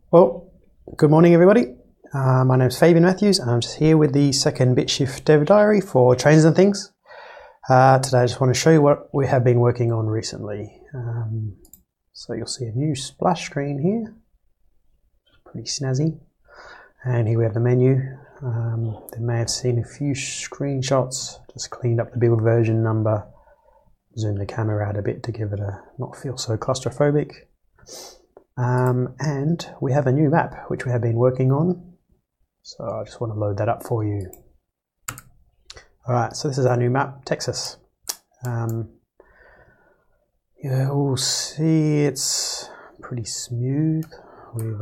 Well, good morning everybody. My name is Fabian Matthews and I'm just here with the second BitShift Dev Diary for Trains and Things. Today I just want to show you what we have been working on recently. So you'll see a new splash screen here, pretty snazzy. And here we have the menu. They may have seen a few screenshots, just cleaned up the build version number, zoomed the camera out a bit to give it a not feel so claustrophobic. And we have a new map which we have been working on, so I just want to load that up for you. Alright, so this is our new map, Texas. You'll see it's pretty smooth. We've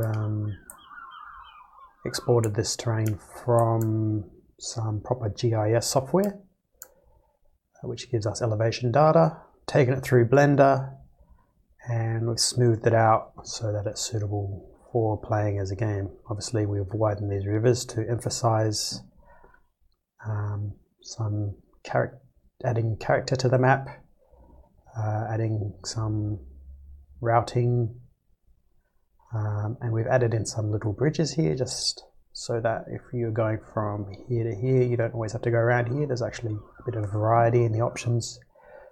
exported this terrain from some proper GIS software, which gives us elevation data, taken it through Blender, and we've smoothed it out so that it's suitable for playing as a game. Obviously we've widened these rivers to emphasize adding character to the map, adding some routing, and we've added in some little bridges here just so that if you're going from here to here you don't always have to go around here. There's actually a bit of variety in the options,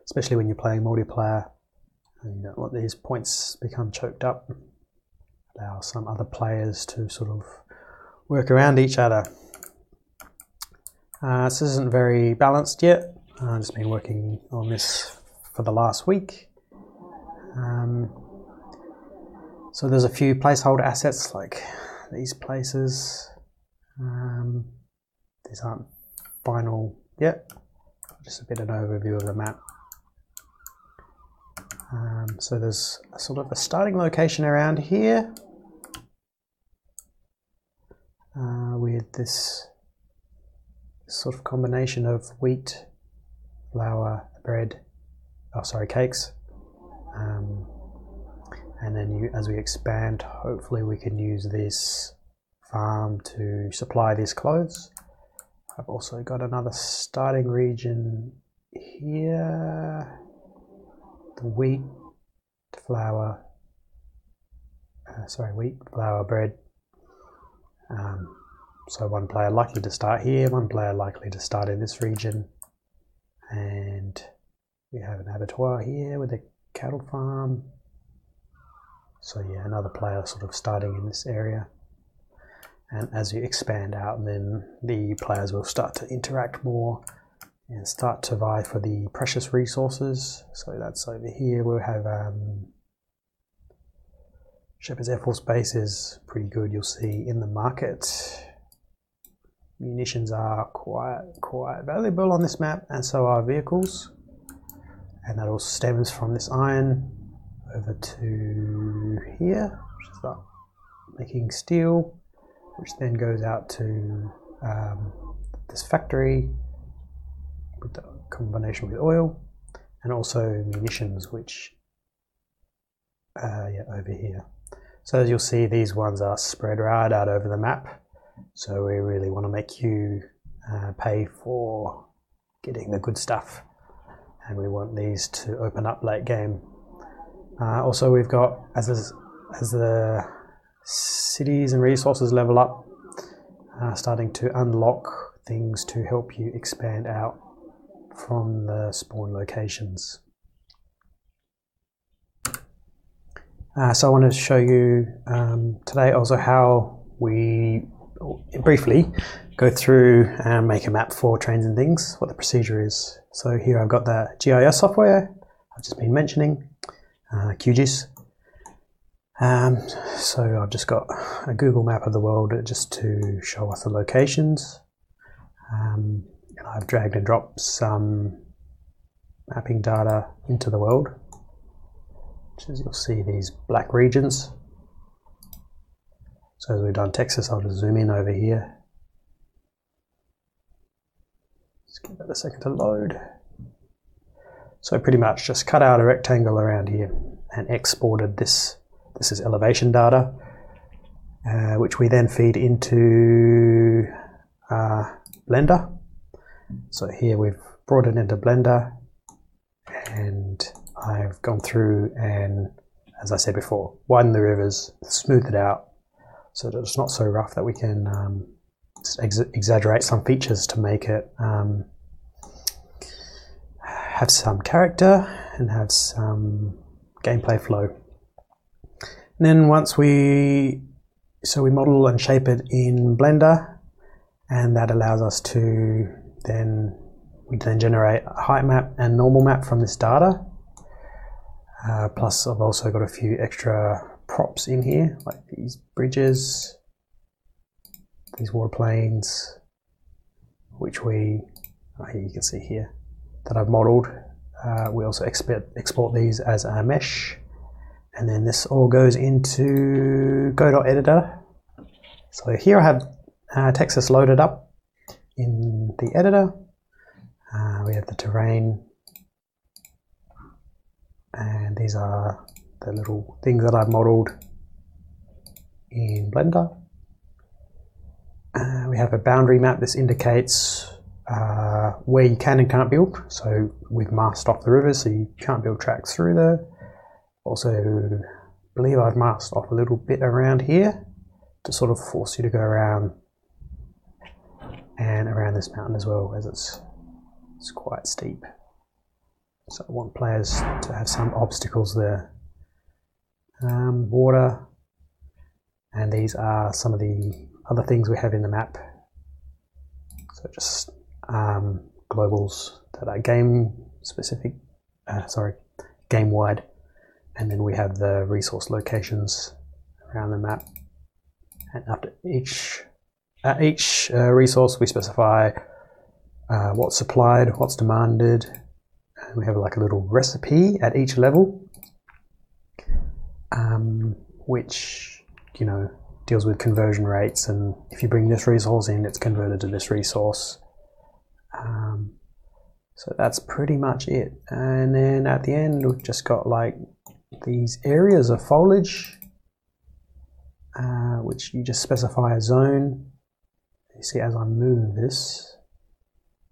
especially when you're playing multiplayer. You don't want these points become choked up. Allow some other players to sort of work around each other. This isn't very balanced yet. I've just been working on this for the last week. So there's a few placeholder assets like these places. These aren't final yet. Just a bit of an overview of the map. So there's a sort of a starting location around here with this sort of combination of wheat, flour, bread, cakes, and then as we expand, hopefully we can use this farm to supply these clothes. I've also got another starting region here. The wheat, flour, bread. So one player likely to start here, one player likely to start in this region, and we have an abattoir here with a cattle farm. So yeah, another player sort of starting in this area. And as you expand out, then the players will start to interact more and start to vie for the precious resources. So that's over here. We'll have Shepherd's Air Force Base is pretty good. You'll see in the market munitions are quite valuable on this map, and so are vehicles. And that all stems from this iron over to here, which is about making steel, which then goes out to this factory with the combination with oil, and also munitions, which over here. So as you'll see, these ones are spread right out over the map, so we really want to make you pay for getting the good stuff, and we want these to open up late game. Also we've got, as the cities and resources level up, starting to unlock things to help you expand out from the spawn locations. So I want to show you today also how we briefly go through and make a map for Trains and Things, what the procedure is. So here I've got the GIS software I've just been mentioning, QGIS. So I've just got a Google map of the world just to show us the locations. And I've dragged and dropped some mapping data into the world, which is, you'll see these black regions. So as we've done Texas, I'll just zoom in over here. Just give that a second to load. So pretty much just cut out a rectangle around here and exported this. This is elevation data, which we then feed into Blender. So here we've brought it into Blender, and I've gone through and, as I said before, widened the rivers, smoothed it out, so that it's not so rough that we can just exaggerate some features to make it have some character and have some gameplay flow. And then once we model and shape it in Blender, and that allows us to then generate a height map and normal map from this data. Plus I've also got a few extra props in here, like these bridges, these water planes, which here you can see here that I've modeled. We also export these as a mesh, and then this all goes into Go.Editor. So here I have Texas loaded up in the editor. We have the terrain, and these are the little things that I've modeled in Blender. We have a boundary map. This indicates where you can and can't build. So we've masked off the river, so you can't build tracks through there. Also, believe I've masked off a little bit around here to sort of force you to go around and around this mountain as well, as it's quite steep. So I want players to have some obstacles there. Water, and these are some of the other things we have in the map. So just globals that are game wide, and then we have the resource locations around the map. And after each resource, we specify what's supplied, what's demanded, and we have like a little recipe at each level, which deals with conversion rates, and if you bring this resource in, it's converted to this resource. So that's pretty much it. And then at the end, we've just got like these areas of foliage, which you just specify a zone. You see, as I move this,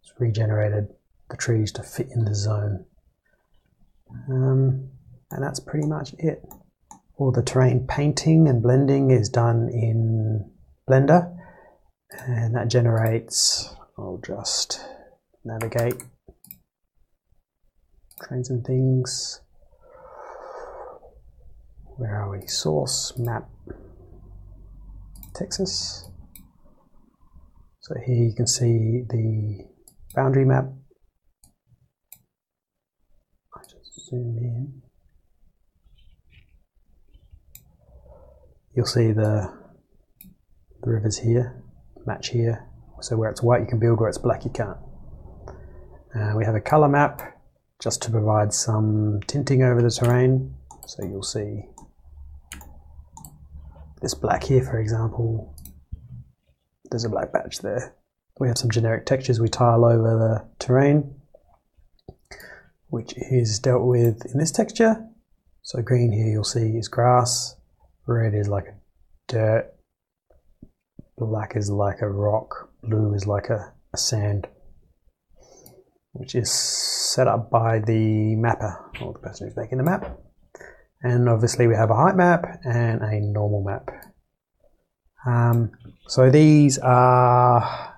it's regenerated the trees to fit in the zone. And that's pretty much it. All the terrain painting and blending is done in Blender, and that generates, I'll just navigate, trains and things. Where are we? Source, map, Texas. So here you can see the boundary map. I just zoom in. You'll see the rivers here, match here. So where it's white you can build, where it's black you can't. We have a color map just to provide some tinting over the terrain. So you'll see this black here, for example. There's a black patch there. We have some generic textures we tile over the terrain, which is dealt with in this texture. So green here you'll see is grass, red is like a dirt, black is like a rock, blue is like a sand, which is set up by the mapper, or the person who's making the map. And obviously we have a height map and a normal map. So these are,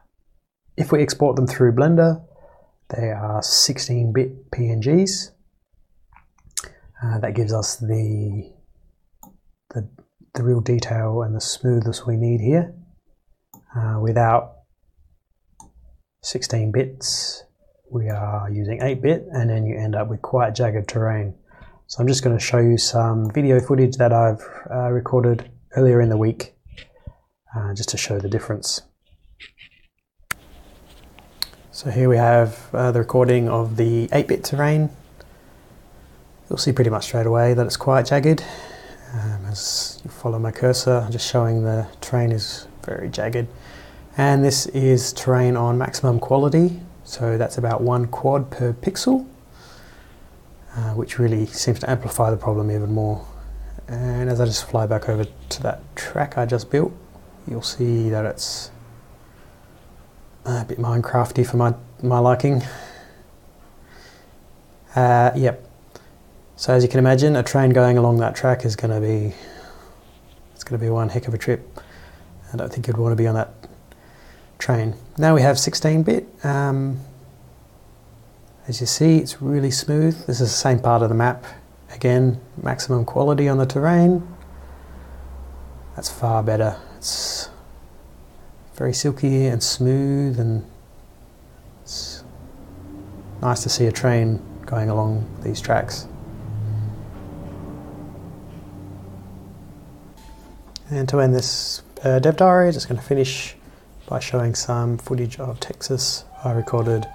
if we export them through Blender, they are 16-bit PNGs. That gives us the real detail and the smoothness we need here. Without 16 bits, we are using 8-bit, and then you end up with quite jagged terrain. So I'm just going to show you some video footage that I've recorded earlier in the week, just to show the difference. So here we have the recording of the 8-bit terrain. You'll see pretty much straight away that it's quite jagged. As you follow my cursor, I'm just showing the terrain is very jagged. And this is terrain on maximum quality, so that's about 1 quad per pixel, which really seems to amplify the problem even more. And as I just fly back over to that track I just built, you'll see that it's a bit Minecrafty for my liking. Yep. So as you can imagine, a train going along that track is going to be one heck of a trip. I don't think you'd want to be on that train. Now we have 16-bit. As you see, it's really smooth. This is the same part of the map. Again, maximum quality on the terrain. That's far better. It's very silky and smooth, and it's nice to see a train going along these tracks. And to end this dev diary, just going to finish by showing some footage of Texas I recorded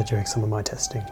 during some of my testing.